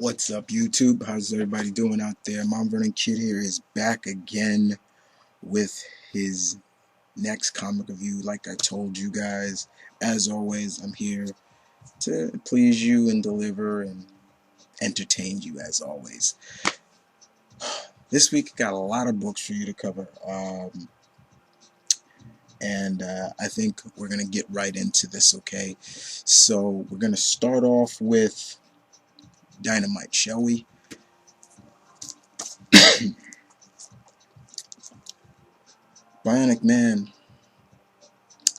What's up, YouTube? How's everybody doing out there? Mom Vernon Kid here is back again with his next comic review. Like I told you guys, as always, I'm here to please you and deliver and entertain you as always. This week, I got a lot of books for you to cover, and I think we're going to get right into this, okay? So, we're going to start off with Dynamite, shall we? Bionic Man,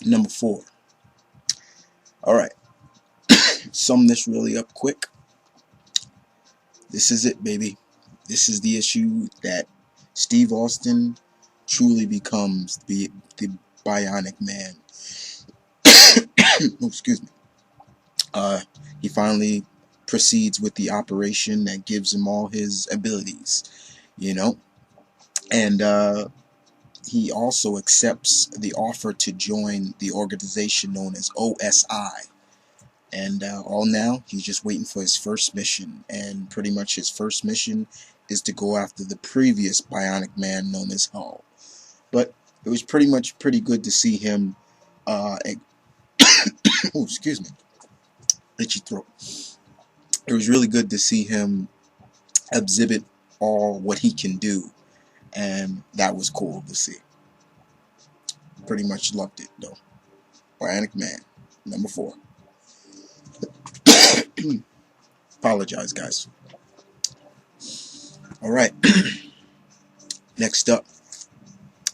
number 4. Alright, sum this really up quick. This is it, baby. This is the issue that Steve Austin truly becomes the Bionic Man. Oh, excuse me. He finally proceeds with the operation that gives him all his abilities, you know? And he also accepts the offer to join the organization known as OSI. And all now, he's just waiting for his first mission. And pretty much his first mission is to go after the previous Bionic Man known as Hull. But it was pretty good to see him, oh, excuse me, itchy throat. It was really good to see him exhibit all what he can do. And that was cool to see. Pretty much loved it, though. Bionic Man, number 4. Apologize, guys. Alright. Next up,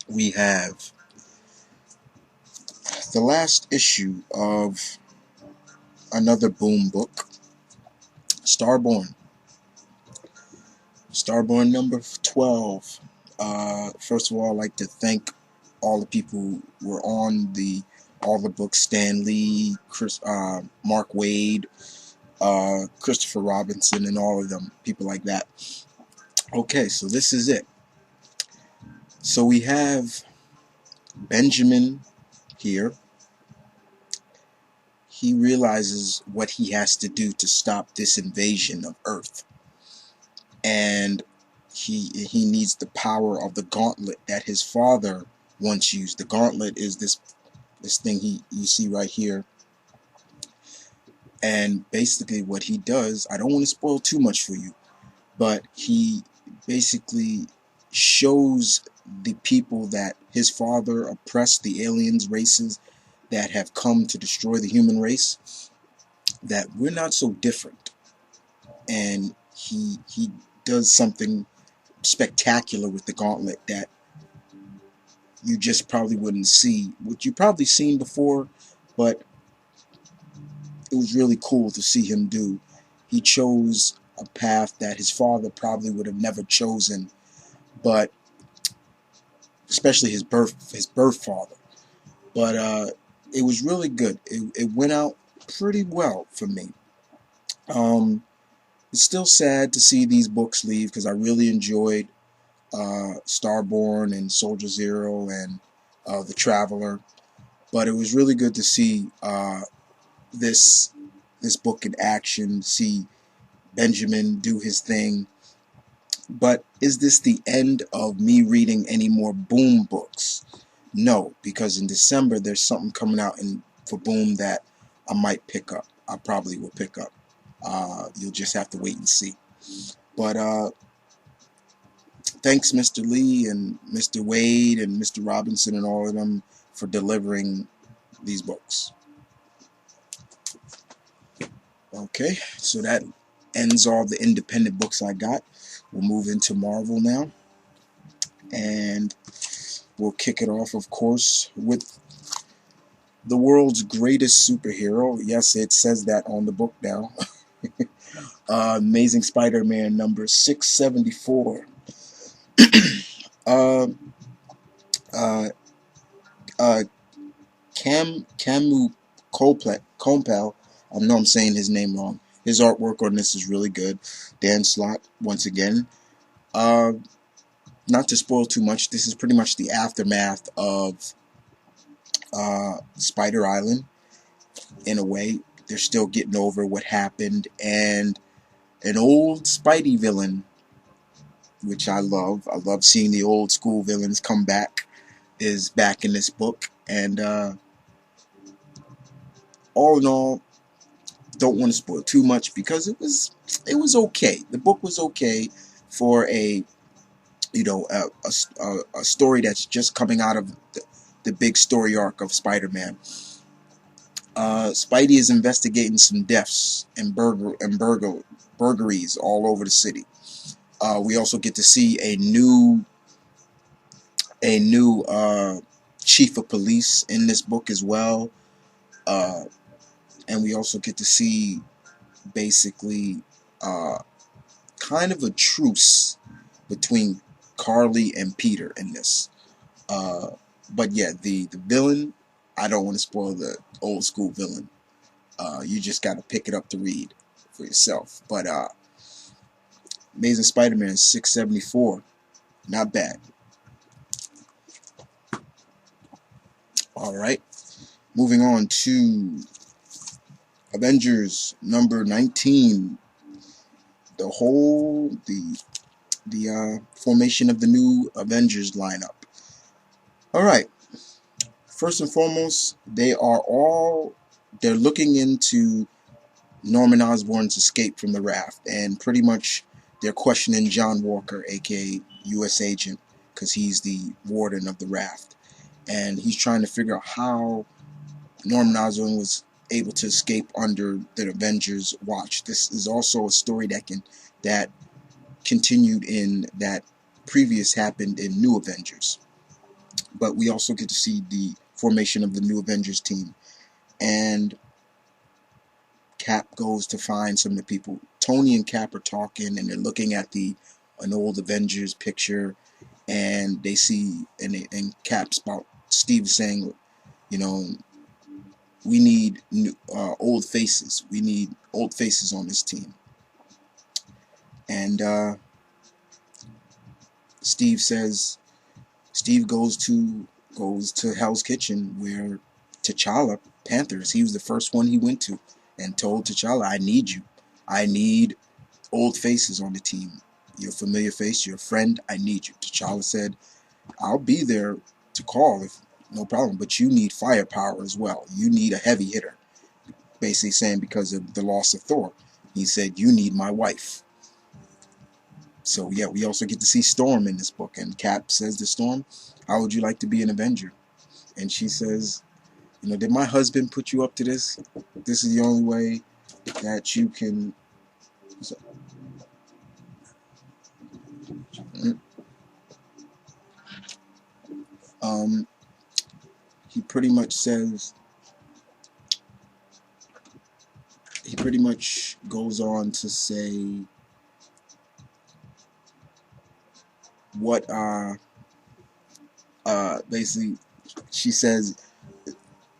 we have the last issue of another Boom book, Starborn. Starborn number 12. First of all, I'd like to thank all the people who were on all the books: Stan Lee, Mark Waid, Christopher Robinson, and all of them, people like that. Okay, so this is it. So we have Benjamin here. He realizes what he has to do to stop this invasion of Earth. And he needs the power of the gauntlet that his father once used. The gauntlet is this thing you see right here. And basically what he does, I don't want to spoil too much for you, but he basically shows the people that his father oppressed, the aliens, races that have come to destroy the human race, that we're not so different. And he does something spectacular with the gauntlet that you just probably wouldn't see, which you've probably seen before, but it was really cool to see him do. He chose a path that his father probably would have never chosen, but especially his birth father. But it was really good. It went out pretty well for me. It's still sad to see these books leave because I really enjoyed Starborn and Soldier Zero and The Traveler. But it was really good to see this book in action, see Benjamin do his thing. But is this the end of me reading any more Boom books? No, because in December there's something coming out for Boom that I might pick up. I probably will pick up. You'll just have to wait and see. But thanks Mr. Lee and Mr. Wade and Mr. Robinson and all of them for delivering these books. Okay, so that ends all the independent books I got. We'll move into Marvel now. And we'll kick it off, of course, with the world's greatest superhero. Yes, it says that on the book now. Amazing Spider-Man number 674. Camu Compel, I know I'm saying his name wrong. His artwork on this is really good. Dan Slott, once again. Not to spoil too much, this is pretty much the aftermath of Spider Island. In a way, they're still getting over what happened, and an old Spidey villain, which I love. I love seeing the old school villains come back, is back in this book. And all in all, don't want to spoil too much because it was okay. The book was okay for a a story that's just coming out of the big story arc of Spider-Man. Spidey is investigating some deaths and burglaries all over the city. We also get to see a new chief of police in this book as well, and we also get to see basically kind of a truce between Carly and Peter in this. But yeah, the villain, I don't want to spoil the old school villain. You just got to pick it up to read for yourself. But Amazing Spider-Man 674, not bad. All right, moving on to Avengers number 19. The formation of the new Avengers lineup. All right. First and foremost, they're looking into Norman Osborn's escape from the raft, and pretty much they're questioning John Walker, aka U.S. Agent, because he's the warden of the raft, and he's trying to figure out how Norman Osborn was able to escape under the Avengers' watch. This is also a story that continued in that previous happened in New Avengers. But we also get to see the formation of the New Avengers team, and Cap goes to find some of the people. Tony and Cap are talking, and they're looking at an old Avengers picture, and they see and Cap's about Steve saying, you know, we need old faces. We need old faces on this team. And Steve goes to Hell's Kitchen, where T'Challa, Panthers, he was the first one he went to and told T'Challa, I need you. I need old faces on the team. You're a familiar face, you're a friend, I need you. T'Challa said, I'll be there to call, no problem, but you need firepower as well. You need a heavy hitter. Basically saying because of the loss of Thor. He said, you need my wife. So yeah, we also get to see Storm in this book, and Cap says to Storm, how would you like to be an Avenger? And she says, did my husband put you up to this? This is the only way that you can... he pretty much goes on to say what basically she says,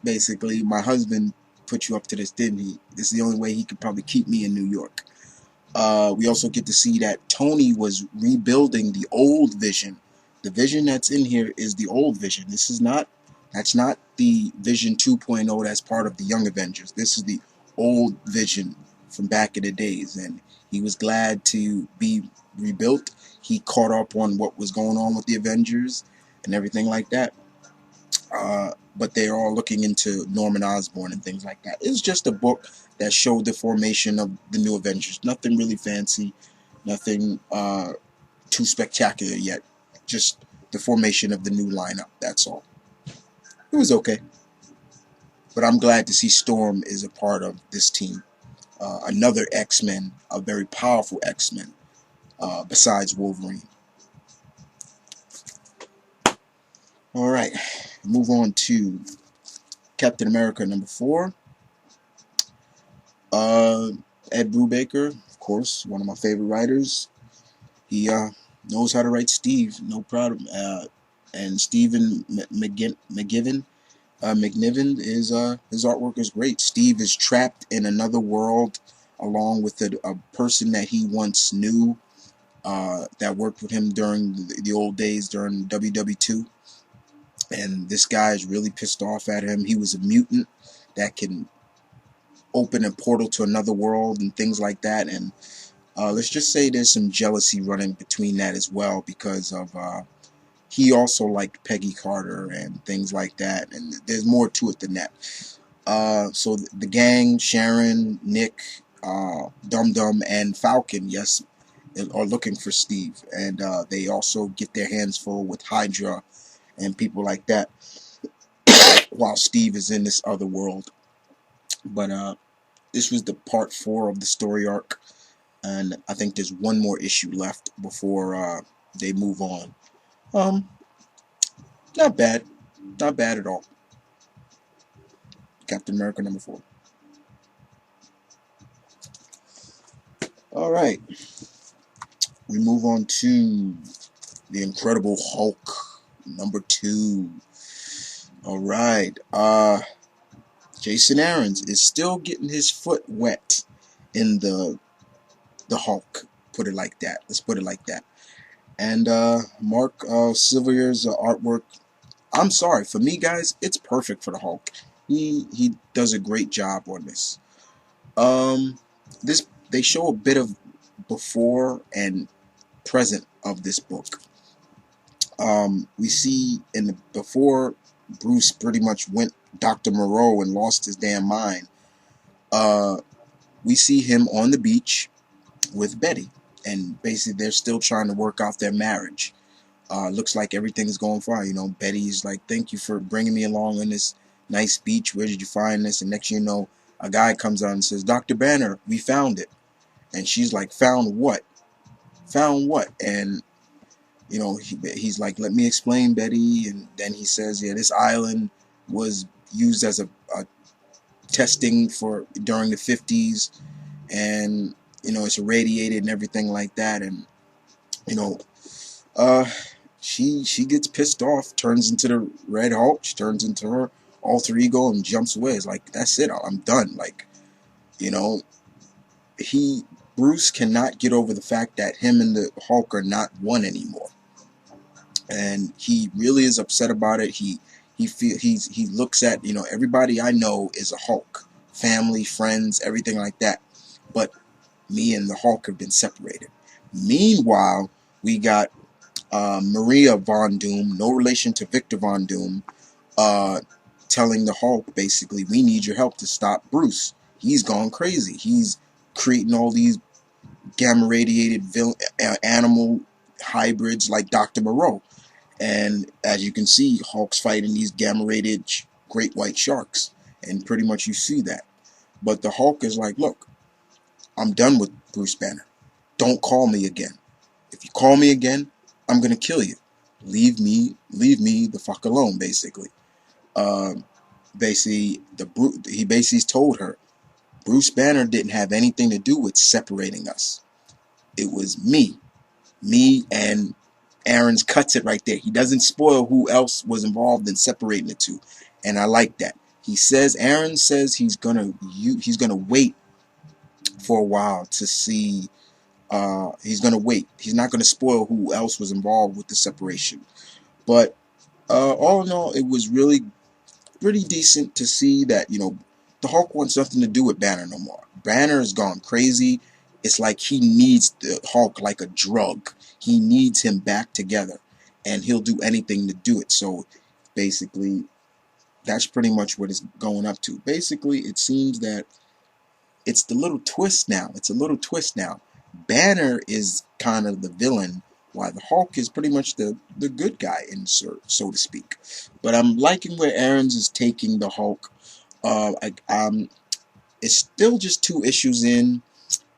basically, my husband put you up to this, didn't he? This is the only way he could probably keep me in New York. We also get to see that Tony was rebuilding the old Vision. The Vision that's in here is the old Vision. That's not the Vision 2.0 that's part of the Young Avengers. This is the old Vision from back in the days, and he was glad to be rebuilt. He caught up on what was going on with the Avengers and everything like that. But they're all looking into Norman Osborn and things like that. It's just a book that showed the formation of the New Avengers. Nothing really fancy, nothing too spectacular yet. Just the formation of the new lineup, that's all. It was okay. But I'm glad to see Storm is a part of this team. Another X-Men, a very powerful X-Men, besides Wolverine. Alright, move on to Captain America number 4. Ed Brubaker, of course, one of my favorite writers. He knows how to write Steve, no problem. And Stephen McNiven is his artwork is great. Steve is trapped in another world along with a person that he once knew that worked with him during the old days during WW2. And this guy is really pissed off at him. He was a mutant that can open a portal to another world and things like that. And Let's just say there's some jealousy running between that as well, because of he also liked Peggy Carter and things like that, and there's more to it than that. So the gang, Sharon, Nick, Dum Dum, and Falcon, yes, are looking for Steve, and they also get their hands full with Hydra and people like that, while Steve is in this other world. But this was the part 4 of the story arc, and I think there's one more issue left before they move on. Um, Not bad, not bad at all. Captain America #4. All right, we move on to the Incredible Hulk #2. All right, Jason Aaron's is still getting his foot wet in the Hulk. Put it like that. Let's put it like that. And Mark Silvier's artwork. I'm sorry, for me, guys, it's perfect for the Hulk. He does a great job on this. This they show a bit of before and present of this book. We see in the before, Bruce pretty much went Dr. Moreau and lost his damn mind. We see him on the beach with Betty, and basically they're still trying to work out their marriage. Looks like everything's going fine. You know, Betty's like, "Thank you for bringing me along on this nice beach. Where did you find this?" And next you know, a guy comes out and says, "Dr. Banner, we found it." And she's like, "Found what? Found what?" And you know, he's like, "Let me explain, Betty." And then he says, "Yeah, this island was used as a testing for during the 50s, and you know, it's irradiated and everything like that." And you know, uh, she gets pissed off, turns into the Red Hulk. She turns into her alter ego and jumps away. It's like, that's it. I'm done. Like, you know, Bruce cannot get over the fact that him and the Hulk are not one anymore, and he really is upset about it. He looks at, you know, everybody I know is a Hulk, family, friends, everything like that, but me and the Hulk have been separated. Meanwhile, we got Maria Von Doom, no relation to Victor Von Doom, telling the Hulk basically, "We need your help to stop Bruce. He's gone crazy. He's creating all these gamma radiated animal hybrids like Dr. Moreau." And as you can see, Hulk's fighting these gamma radiated great white sharks, and pretty much you see that. But the Hulk is like, "Look, I'm done with Bruce Banner. Don't call me again. If you call me again, I'm gonna kill you. Leave me the fuck alone." Basically, he basically told her, Bruce Banner didn't have anything to do with separating us. It was me, and Aaron's cuts it right there. He doesn't spoil who else was involved in separating the two, and I like that. Aaron says he's gonna wait for a while to see. He's gonna wait. He's not gonna spoil who else was involved with the separation. But all in all, it was really pretty decent to see that, you know, the Hulk wants nothing to do with Banner no more. Banner has gone crazy. It's like he needs the Hulk like a drug. He needs him back together, and he'll do anything to do it. So basically, that's pretty much what it's going up to. Basically, it seems that it's the little twist now. It's a little twist now. Banner is kind of the villain, while the Hulk is pretty much the good guy, so to speak. But I'm liking where Aaron's is taking the Hulk. It's still just 2 issues in.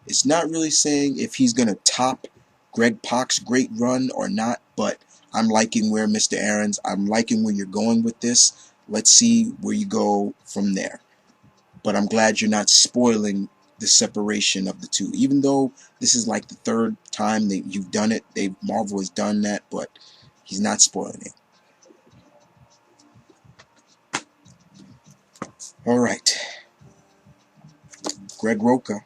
It's not really saying if he's going to top Greg Pak's great run or not, but I'm liking where Mr. Aaron's, I'm liking where you're going with this. Let's see where you go from there. But I'm glad you're not spoiling the separation of the two. Even though this is like the 3rd time that you've done it, Marvel has done that, but he's not spoiling it. All right, Greg Roca,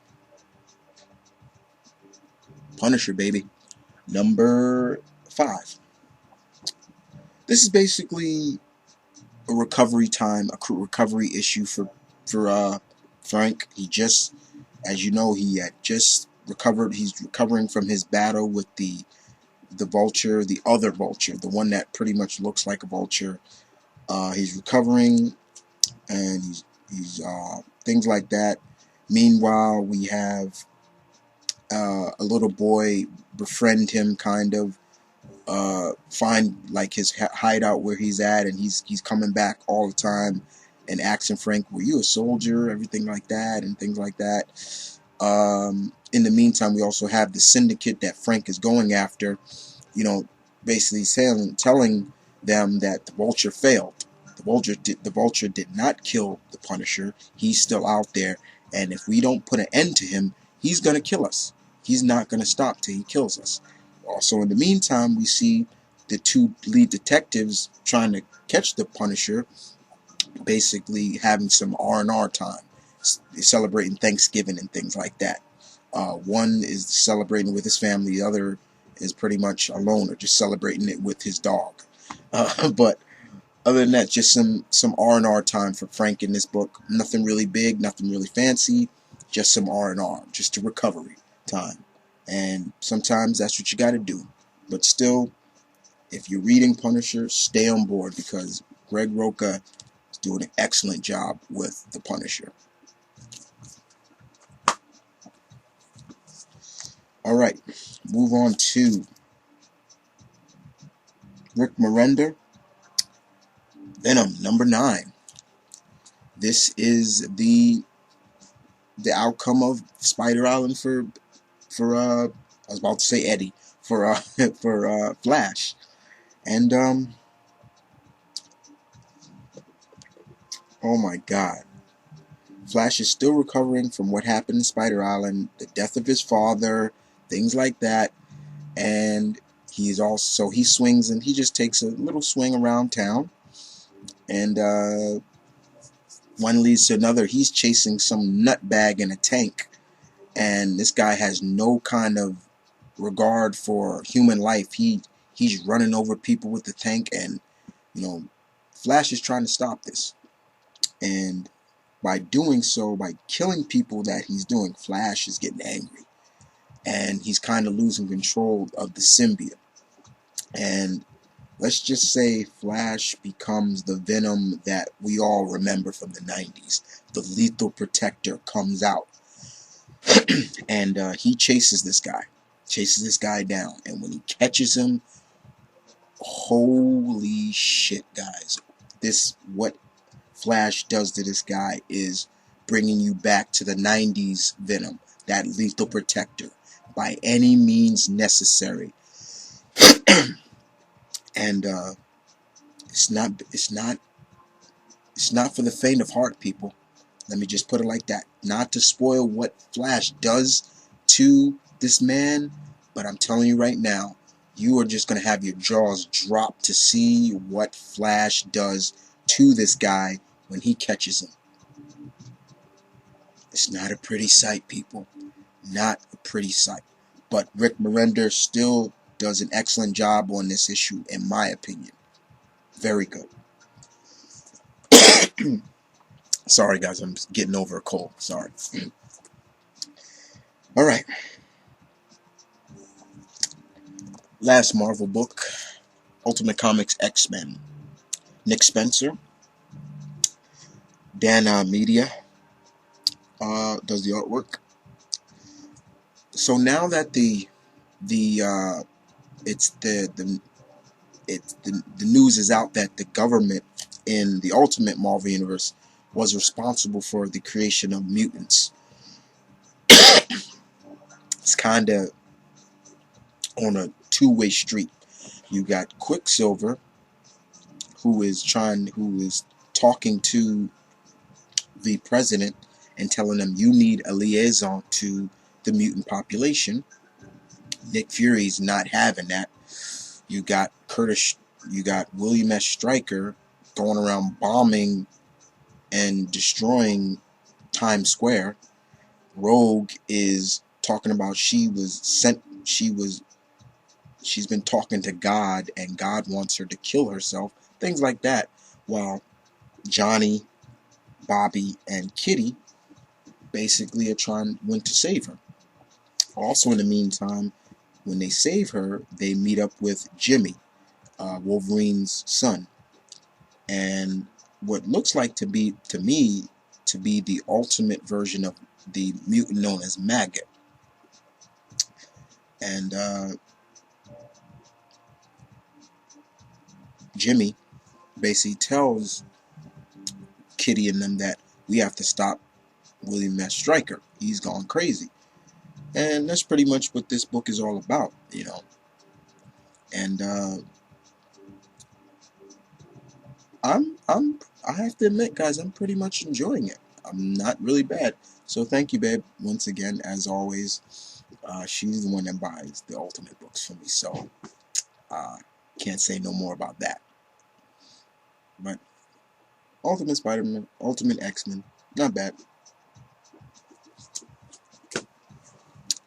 Punisher, baby, #5. This is basically a recovery issue for Frank. He just, as you know, he had just He's recovering from his battle with the vulture, the other vulture, the one that pretty much looks like a vulture. He's recovering, and he's things like that. Meanwhile, we have a little boy befriend him, kind of find like his hideout where he's at, and he's coming back all the time and asking Frank, "Were you a soldier?" Everything like that, and things like that. In the meantime, we also have the syndicate that Frank is going after. Basically telling them that the Vulture failed. The Vulture did not kill the Punisher. He's still out there, and if we don't put an end to him, he's gonna kill us. He's not gonna stop till he kills us. Also, in the meantime, we see the two lead detectives trying to catch the Punisher, basically having some R&R time, celebrating Thanksgiving and things like that. One is celebrating with his family, the other is pretty much alone or just celebrating it with his dog. But other than that, just some R&R time for Frank in this book. Nothing really big, nothing really fancy, just some R&R, just a recovery time. And sometimes that's what you got to do. But still, if you're reading Punisher, stay on board, because Greg Rucka is doing an excellent job with the Punisher. Alright, move on to Rick Remender, Venom, number 9. This is the outcome of Spider Island for I was about to say Eddie, for for Flash. And oh my god. Flash is still recovering from what happened in Spider Island, the death of his father, things like that. And he swings, and he just takes a little swing around town, and one leads to another. He's chasing some nutbag in a tank, and this guy has no kind of regard for human life. He's running over people with the tank, and Flash is trying to stop this. And by doing so, by killing people that he's doing, Flash is getting angry, and he's kind of losing control of the symbiote. And let's just say Flash becomes the Venom that we all remember from the 90s. The Lethal Protector comes out, and he chases this guy down. And when he catches him, holy shit, guys. What Flash does to this guy is bringing you back to the 90s Venom, that Lethal Protector, by any means necessary. And it's not for the faint of heart, people. Let me just put it like that. Not to spoil what Flash does to this man, but I'm telling you right now, you are just going to have your jaws drop to see what Flash does to this guy when he catches him. It's not a pretty sight, people. Not a pretty sight. But Rick Remender still does an excellent job on this issue, in my opinion. Very good. Sorry, guys, I'm getting over a cold. Sorry. Alright. Last Marvel book, Ultimate Comics X-Men. Nick Spencer. DYNAMITE does the artwork. So now that the news is out that the government in the Ultimate Marvel Universe was responsible for the creation of mutants, it's kind of on a two-way street. You got Quicksilver, who is talking to the president and telling them, you need a liaison to the mutant population. Nick Fury's not having that. You got William S. Stryker going around bombing and destroying Times Square. Rogue is talking about she's been talking to God, and God wants her to kill herself, things like that, while Johnny, Bobby, and Kitty basically are trying to save her. Also, in the meantime, when they save her, they meet up with Jimmy, Wolverine's son, and what looks like to be, to me, to be the ultimate version of the mutant known as Maggot. And Jimmy basically tells Kitty and them that we have to stop William S. Stryker. He's gone crazy. And that's pretty much what this book is all about, you know. And I have to admit, guys, I'm pretty much enjoying it. I'm not really bad. So thank you, babe, once again, as always. She's the one that buys the Ultimate books for me, so can't say no more about that. But Ultimate Spider-Man, Ultimate X-Men, not bad.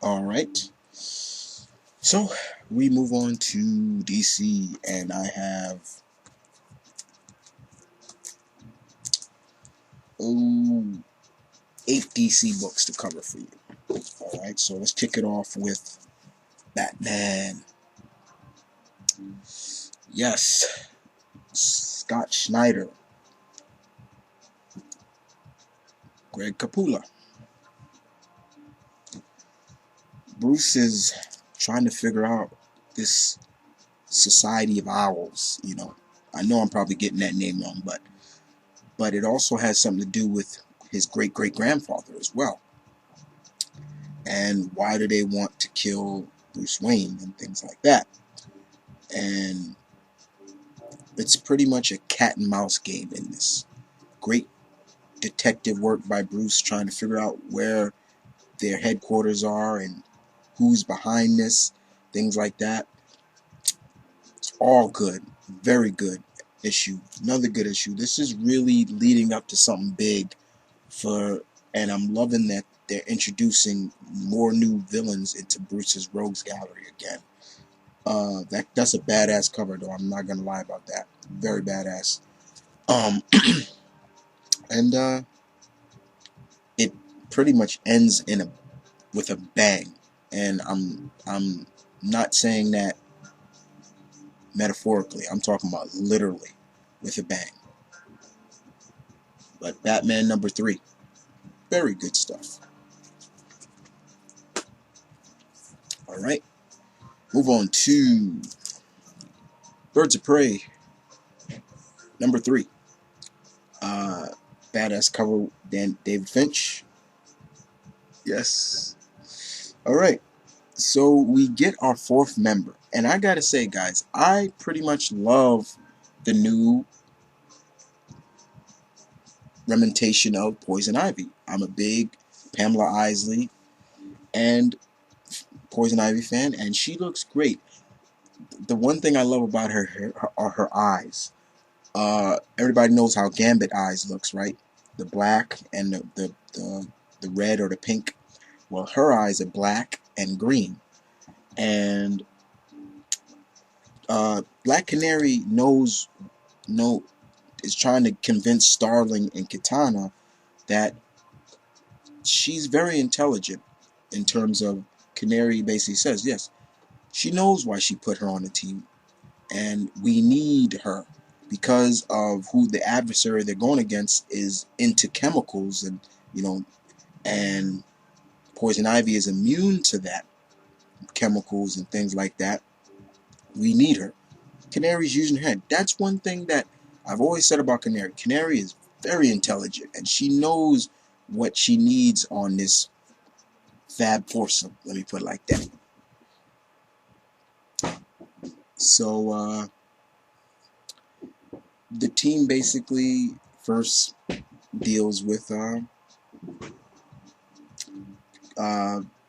Alright, so we move on to DC, and I have 8 DC books to cover for you. Alright, so let's kick it off with Batman. Yes, Scott Snyder, Greg Capullo. Bruce is trying to figure out this Society of Owls, you know. I know I'm probably getting that name wrong, but it also has something to do with his great-great-grandfather as well. And why do they want to kill Bruce Wayne and things like that? And it's pretty much a cat and mouse game in this. Great detective work by Bruce trying to figure out where their headquarters are and who's behind this, things like that. It's all good. Very good issue. Another good issue. This is really leading up to something big and I'm loving that they're introducing more new villains into Bruce's Rogues Gallery again. That's a badass cover, though. I'm not gonna lie about that. Very badass. And it pretty much ends with a bang. And I'm not saying that metaphorically. I'm talking about literally with a bang. But Batman #3, very good stuff. All right, move on to Birds of Prey #3. Badass cover, David Finch. Yes. All right. So we get our 4th member, and I gotta say, guys, I pretty much love the new representation of Poison Ivy. I'm a big Pamela Isley and Poison Ivy fan, and she looks great. The one thing I love about her are her eyes. Everybody knows how Gambit eyes looks, right? The black and the red or the pink. Well, her eyes are black and green, and Black Canary is trying to convince Starling and Katana that she's very intelligent. In terms of, Canary basically says yes, she knows why she put her on the team, and we need her because of who the adversary they're going against is into chemicals, and and Poison Ivy is immune to that chemicals and things like that. We need her. Canary's using her head. That's one thing that I've always said about Canary. Canary is very intelligent, and she knows what she needs on this fab foursome. Let me put it like that. So the team basically first deals with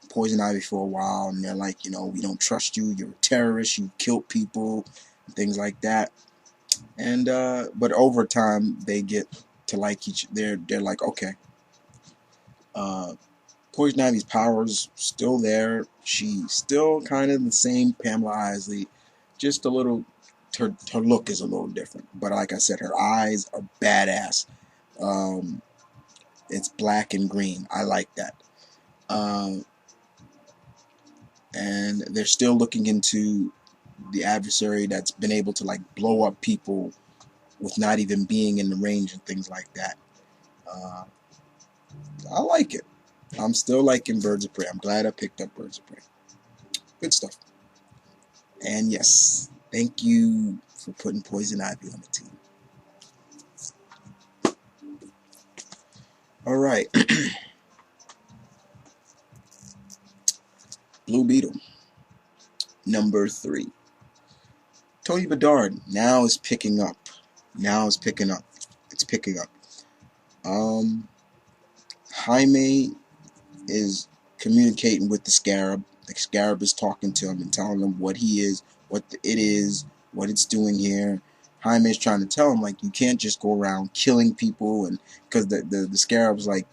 Poison Ivy for a while, and they're like, we don't trust you. You're a terrorist. You killed people, and things like that. And but over time, they get to like each. They're like, okay. Poison Ivy's powers still there. She's still kind of the same Pamela Isley, just a little. Her look is a little different, but like I said, her eyes are badass. It's black and green. I like that. and they're still looking into the adversary that's been able to like blow up people with not even being in the range and things like that. I like it. I'm still liking Birds of Prey. I'm glad I picked up Birds of Prey. Good stuff. And yes, thank you for putting Poison Ivy on the team. Alright. Blue Beetle. Number 3. Tony Bedard now is picking up. It's picking up. Jaime is communicating with the Scarab. The Scarab is talking to him and telling him what he is, it is, what it's doing here. Jaime is trying to tell him, like, you can't just go around killing people, and because the Scarab's like,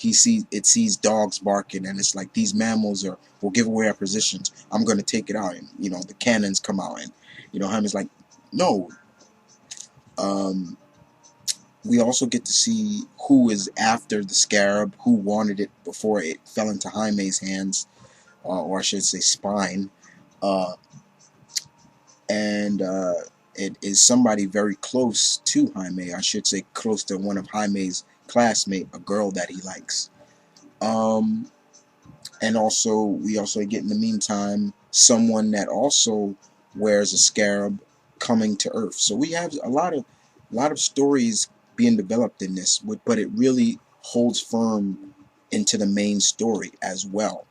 it sees dogs barking, and it's like, these mammals will give away our positions. I'm gonna take it out, and the cannons come out, and Jaime's like, no. We also get to see who is after the Scarab, who wanted it before it fell into Jaime's hands, or I should say spine, and it is somebody very close to Jaime. I should say close to one of Jaime's classmates, a girl that he likes. And also, we also get in the meantime someone that also wears a Scarab coming to Earth. So we have a lot of stories being developed in this, but it really holds firm into the main story as well.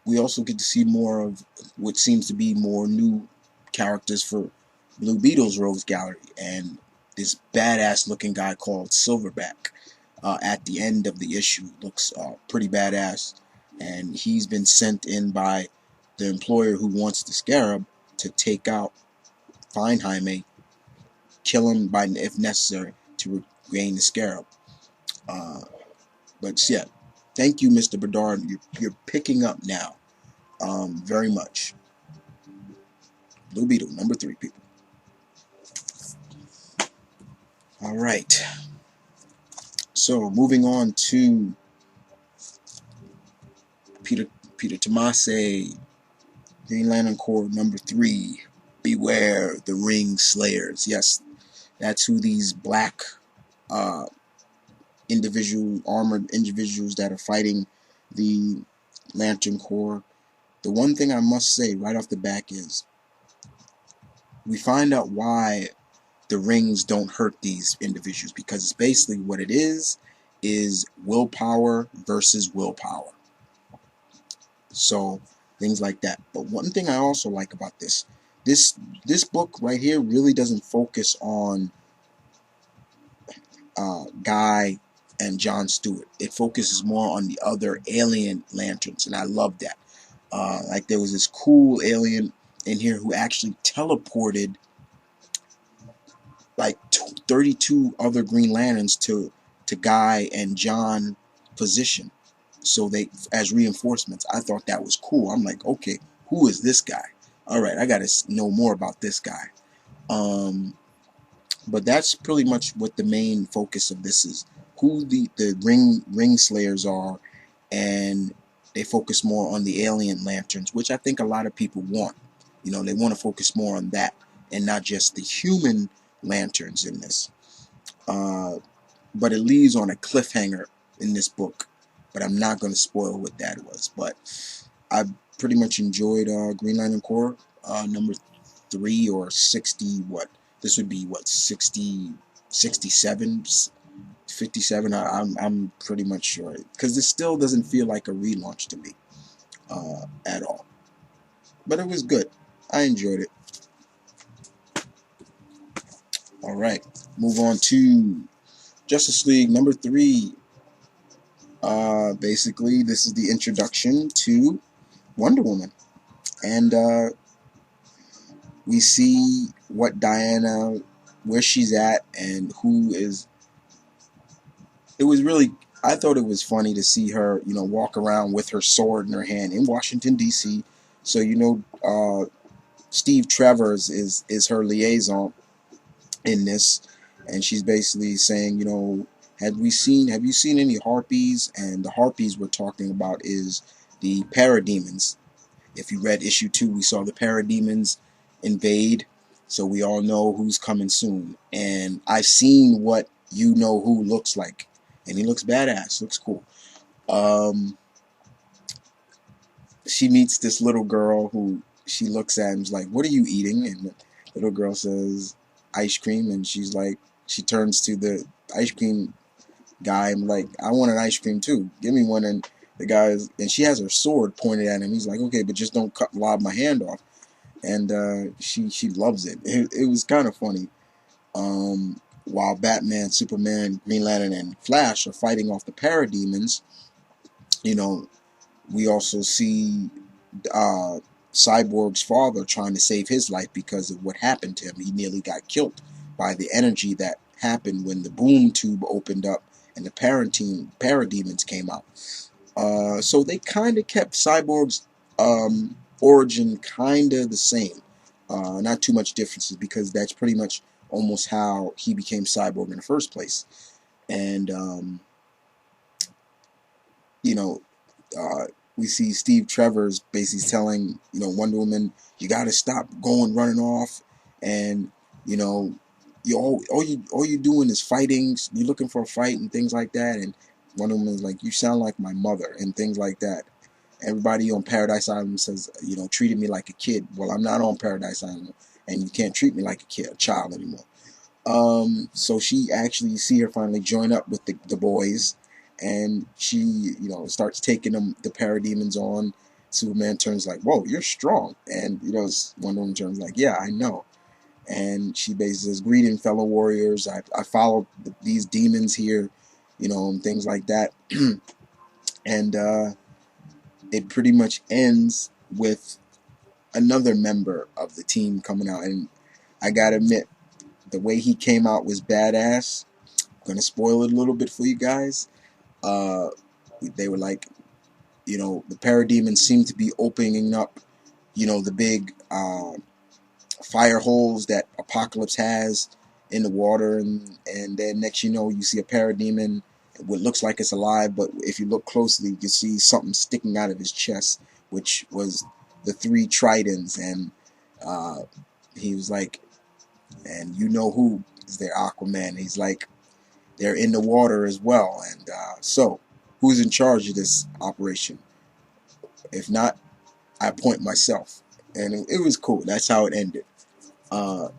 We also get to see more of what seems to be more new characters for Blue Beetle's Rogues Gallery, and this badass looking guy called Silverback at the end of the issue looks pretty badass, and he's been sent in by the employer who wants the Scarab to find Jaime, kill him if necessary to regain the Scarab. But yeah, thank you, Mr. Bedard. You're picking up now, very much. Blue Beetle, number 3, people. All right. So moving on to Peter Tomasi, Green Lantern Corps number 3. Beware the Ring Slayers. Yes, that's who these black armored individuals that are fighting the Lantern Corps. The one thing I must say right off the back is we find out why the rings don't hurt these individuals, because it's basically what it is willpower versus willpower. So things like that. But one thing I also like about this book right here really doesn't focus on Guy and John Stewart. It focuses more on the other alien lanterns, and I love that. Like there was this cool alien in here who actually teleported like 32 other Green Lanterns to Guy and John position, so they as reinforcements. I thought that was cool. I'm like, okay, who is this guy? All right, I gotta know more about this guy. But that's pretty much what the main focus of this is: who the ring slayers are, and they focus more on the alien lanterns, which I think a lot of people want. They want to focus more on that and not just the human lanterns in this. But it leaves on a cliffhanger in this book, but I'm not going to spoil what that was. But I pretty much enjoyed Green Lantern Corps number 3 or 60. What this would be? What 60, 67, 57? I'm pretty much sure, because this still doesn't feel like a relaunch to me at all. But it was good. I enjoyed it. All right, move on to Justice League number 3. Basically, this is the introduction to Wonder Woman, and we see what Diana, where she's at, and who is. It was really, I thought it was funny to see her, walk around with her sword in her hand in Washington D.C. So Steve Travers is her liaison in this, and she's basically saying, have you seen any harpies? And the harpies we're talking about is the parademons. If you read issue 2, we saw the parademons invade, so we all know who's coming soon. And I've seen what you know who looks like, and he looks badass, looks cool. She meets this little girl who she looks at and is like, "What are you eating?" And the little girl says, "Ice cream." And she's like, she turns to the ice cream guy and like, "I want an ice cream too. Give me one." And the guy's, and she has her sword pointed at him. He's like, "Okay, but just don't lob my hand off." And she loves it. It was kind of funny. While Batman, Superman, Green Lantern, and Flash are fighting off the parademons, you know, we also see Cyborg's father trying to save his life because of what happened to him. He nearly got killed by the energy that happened when the boom tube opened up and the parademons came out. So they kind of kept Cyborg's origin kind of the same. Not too much differences, because that's pretty much almost how he became Cyborg in the first place. And, you know, we see Steve Trevor's basically telling, Wonder Woman, you got to stop running off, and, all you doing is fighting. You're looking for a fight and things like that. And Wonder Woman's like, you sound like my mother and things like that. Everybody on Paradise Island says, treated me like a kid. Well, I'm not on Paradise Island, and you can't treat me like a child anymore. So she actually, you see her finally join up with the boys, and she, starts taking the parademons on. Superman turns like, "Whoa, you're strong," and Wonder Woman turns like, "Yeah, I know." And she basically says, "Greeting, fellow warriors. I followed these demons here, and things like that." And it pretty much ends with another member of the team coming out, and I gotta admit, the way he came out was badass. I'm gonna spoil it a little bit for you guys. They were like, the parademons seemed to be opening up, the big fire holes that Apocalypse has in the water, and then next you see a parademon. What looks like it's alive, but if you look closely, you see something sticking out of his chest, which was the 3 tridents, and he was like, and who is their Aquaman? He's like, they're in the water as well, and so who's in charge of this operation? If not, I appoint myself. And it was cool. That's how it ended. About,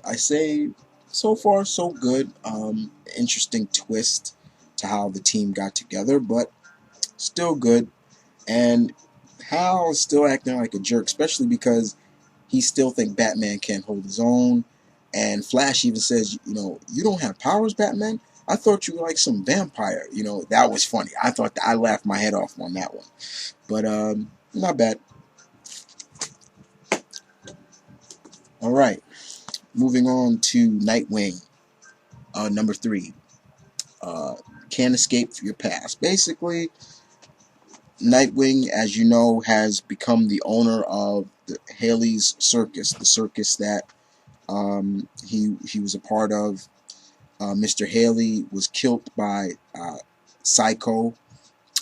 I say, so far so good. Interesting twist to how the team got together, but still good. And Hal's still acting like a jerk, especially because he still think Batman can't hold his own. And Flash even says, you don't have powers, Batman? I thought you were like some vampire. That was funny. I laughed my head off on that one. But not bad. All right, moving on to Nightwing, number 3. Can't escape your past. Basically, Nightwing, as you know, has become the owner of Haley's Circus, the circus that he was a part of. Mr. Haley was killed by Psycho,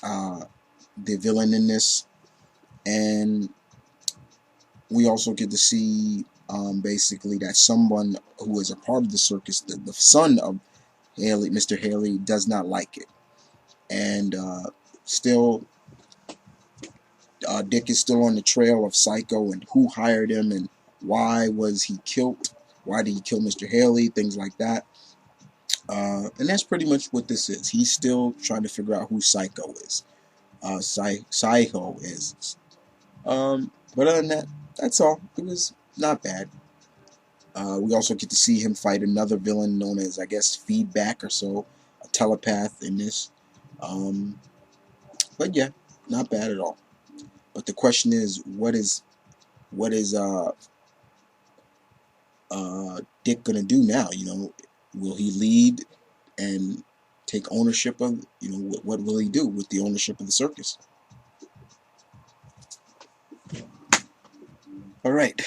the villain in this, and we also get to see basically that someone who is a part of the circus, the son of Haley, Mr. Haley, does not like it, and still Dick is still on the trail of Psycho and who hired him and why was he killed, why did he kill Mr. Haley, things like that. And that's pretty much what this is. He's still trying to figure out who Psycho is. Psycho is. But other than that, that's all. It was not bad. We also get to see him fight another villain known as, I guess, Feedback or so, a telepath in this. But yeah, not bad at all. But the question is, what is Dick gonna do now? Will he lead and take ownership of? What will he do with the ownership of the circus? All right,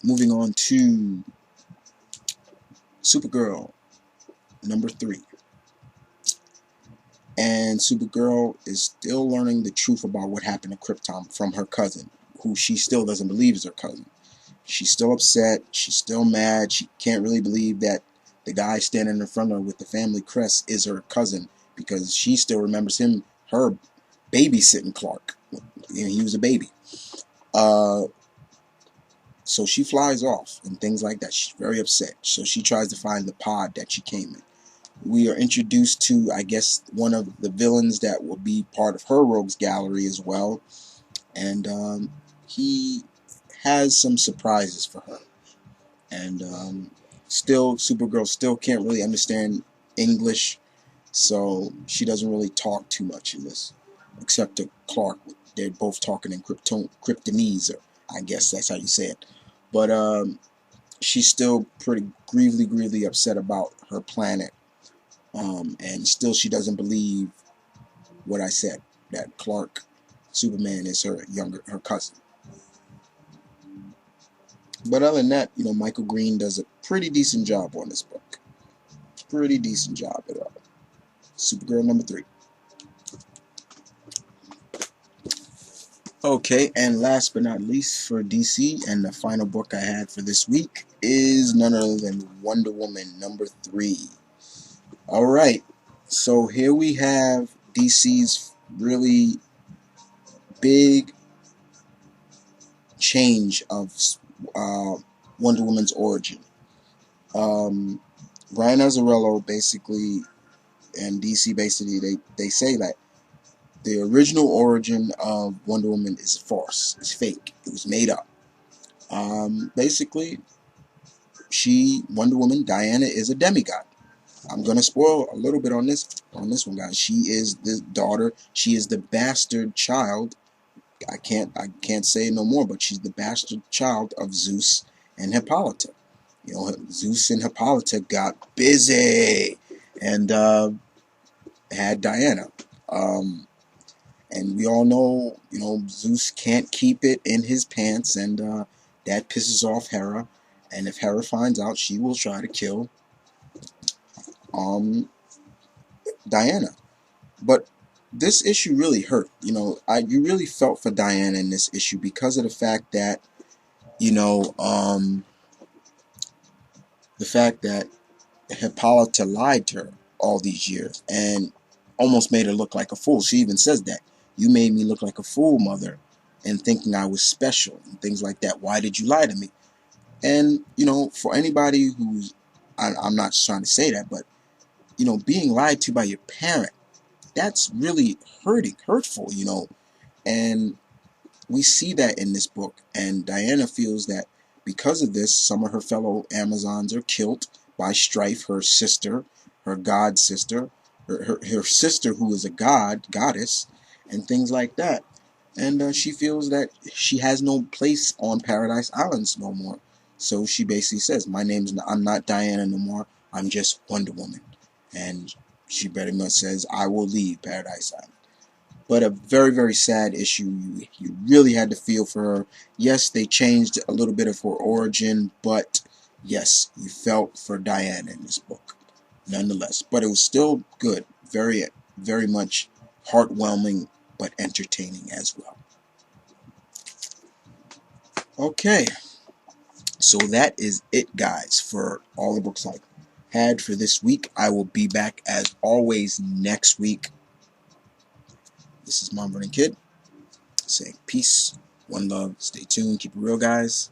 moving on to Supergirl, number 3. And Supergirl is still learning the truth about what happened to Krypton from her cousin, who she still doesn't believe is her cousin. She's still upset. She's still mad. She can't really believe that the guy standing in front of her with the family crest is her cousin, because she still remembers her babysitting Clark. He was a baby. Uh, so she flies off and things like that. She's very upset. So she tries to find the pod that she came in. We are introduced to, I guess, one of the villains that will be part of her rogues gallery as well. And he has some surprises for her. And still, Supergirl still can't really understand English, so she doesn't really talk too much in this, except to Clark. They're both talking in Kryptonese, or I guess that's how you say it. But she's still pretty grievously upset about her planet, and still she doesn't believe what I said, that Clark, Superman, is her cousin. But other than that, Michael Green does a pretty decent job on this book. Pretty decent job at all. Supergirl number 3. Okay, and last but not least for DC, and the final book I had for this week is none other than Wonder Woman number 3. Alright, so here we have DC's really big change of Wonder Woman's origin. Brian Azzarello basically, and DC basically, they say that the original origin of Wonder Woman is false. It's fake. It was made up. Basically, Wonder Woman, Diana, is a demigod. I'm gonna spoil a little bit on this one, guys. She is the daughter. She is the bastard child. I can't say no more, but she's the bastard child of Zeus and Hippolyta. Zeus and Hippolyta got busy and had Diana. And we all know, Zeus can't keep it in his pants, and that pisses off Hera. And if Hera finds out, she will try to kill Diana. But this issue really hurt. You really felt for Diana in this issue because of the fact that, the fact that Hippolyta lied to her all these years and almost made her look like a fool. She even says that. You made me look like a fool, mother, and thinking I was special and things like that. Why did you lie to me? And, for anybody who's, I'm not trying to say that, but, being lied to by your parent, that's really hurtful, and we see that in this book. And Diana feels that because of this, some of her fellow Amazons are killed by Strife, her sister, her god sister, her sister who is a goddess, and things like that. And she feels that she has no place on Paradise Islands no more. So she basically says, I'm not Diana no more, I'm just Wonder Woman. And she pretty much says, I will leave Paradise Island. But a very, very sad issue. You really had to feel for her. Yes, they changed a little bit of her origin, but yes, you felt for Diana in this book, nonetheless. But it was still good. Very, very much heartwarming, but entertaining as well. Okay, so that is it, guys, for all the books I had for this week. I will be back as always next week. This is Mom Running Kid saying peace, one love, stay tuned, keep it real, guys.